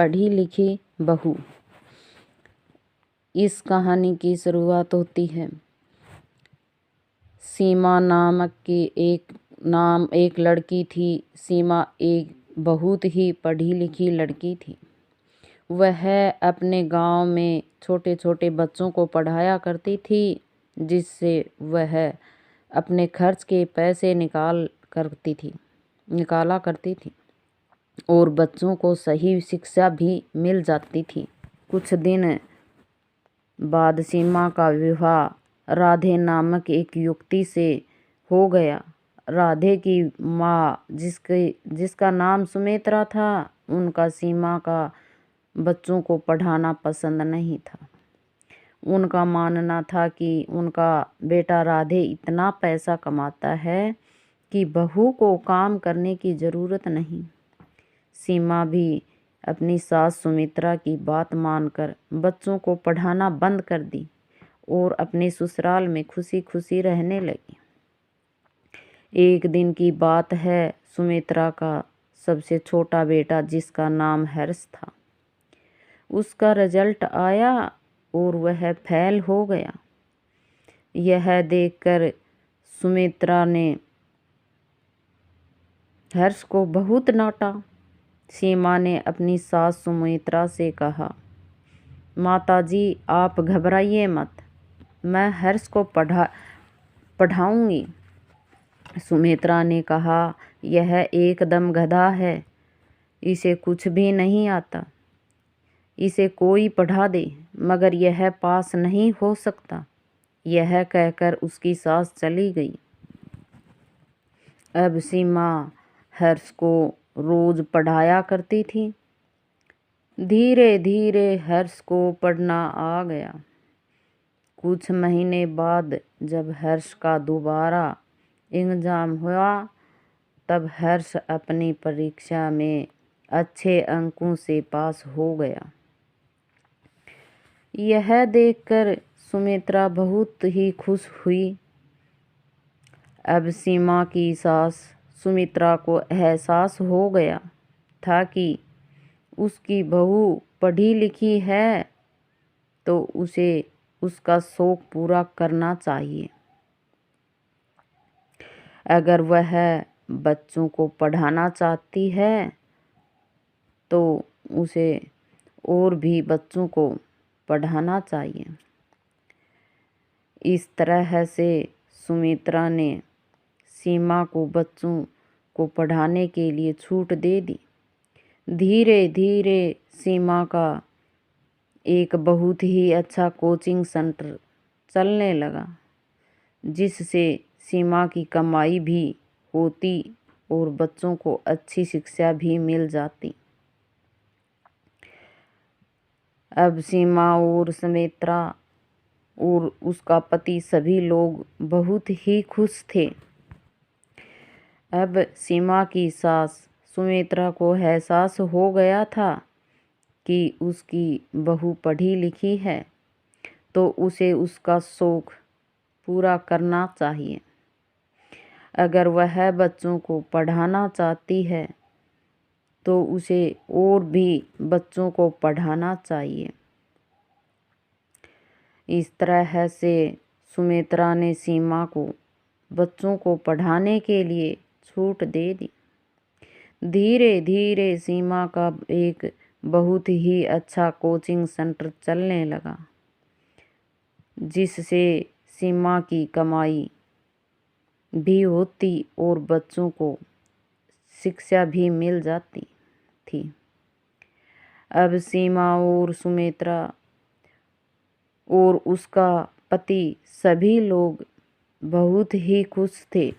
पढ़ी लिखी बहू। इस कहानी की शुरुआत होती है। सीमा नामक की एक लड़की थी। सीमा एक बहुत ही पढ़ी लिखी लड़की थी। वह अपने गांव में छोटे छोटे बच्चों को पढ़ाया करती थी, जिससे वह अपने खर्च के पैसे निकाला करती थी और बच्चों को सही शिक्षा भी मिल जाती थी। कुछ दिन बाद सीमा का विवाह राधे नामक एक युवती से हो गया। राधे की माँ जिसका नाम सुमित्रा था, उनका सीमा का बच्चों को पढ़ाना पसंद नहीं था। उनका मानना था कि उनका बेटा राधे इतना पैसा कमाता है कि बहू को काम करने की ज़रूरत नहीं। सीमा भी अपनी सास सुमित्रा की बात मानकर बच्चों को पढ़ाना बंद कर दी और अपने ससुराल में खुशी खुशी रहने लगी। एक दिन की बात है। सुमित्रा का सबसे छोटा बेटा, जिसका नाम हर्ष था, उसका रिजल्ट आया और वह फेल हो गया। यह देखकर सुमित्रा ने हर्ष को बहुत डांटा। सीमा ने अपनी सास सुमित्रा से कहा, माताजी, आप घबराइए मत, मैं हर्ष को पढ़ाऊंगी। सुमित्रा ने कहा, यह एकदम गधा है, इसे कुछ भी नहीं आता, इसे कोई पढ़ा दे, मगर यह पास नहीं हो सकता। यह कहकर उसकी सास चली गई। अब सीमा हर्ष को रोज पढ़ाया करती थी। धीरे धीरे हर्ष को पढ़ना आ गया। कुछ महीने बाद जब हर्ष का दोबारा एग्जाम हुआ, तब हर्ष अपनी परीक्षा में अच्छे अंकों से पास हो गया। यह देखकर सुमित्रा बहुत ही खुश हुई। अब सीमा की सास सुमित्रा को एहसास हो गया था कि उसकी बहू पढ़ी लिखी है, तो उसे उसका शौक पूरा करना चाहिए। अगर वह बच्चों को पढ़ाना चाहती है तो उसे और भी बच्चों को पढ़ाना चाहिए। इस तरह से सुमित्रा ने सीमा को बच्चों को पढ़ाने के लिए छूट दे दी। धीरे धीरे सीमा का एक बहुत ही अच्छा कोचिंग सेंटर चलने लगा, जिससे सीमा की कमाई भी होती और बच्चों को अच्छी शिक्षा भी मिल जाती। अब सीमा और सुमित्रा और उसका पति सभी लोग बहुत ही खुश थे। अब सीमा की सास सुमित्रा को एहसास हो गया था कि उसकी बहू पढ़ी लिखी है, तो उसे उसका शौक पूरा करना चाहिए। अगर वह बच्चों को पढ़ाना चाहती है तो उसे और भी बच्चों को पढ़ाना चाहिए। इस तरह से सुमित्रा ने सीमा को बच्चों को पढ़ाने के लिए छूट दे दी। धीरे धीरे सीमा का एक बहुत ही अच्छा कोचिंग सेंटर चलने लगा, जिससे सीमा की कमाई भी होती और बच्चों को शिक्षा भी मिल जाती थी। अब सीमा और सुमित्रा और उसका पति सभी लोग बहुत ही खुश थे।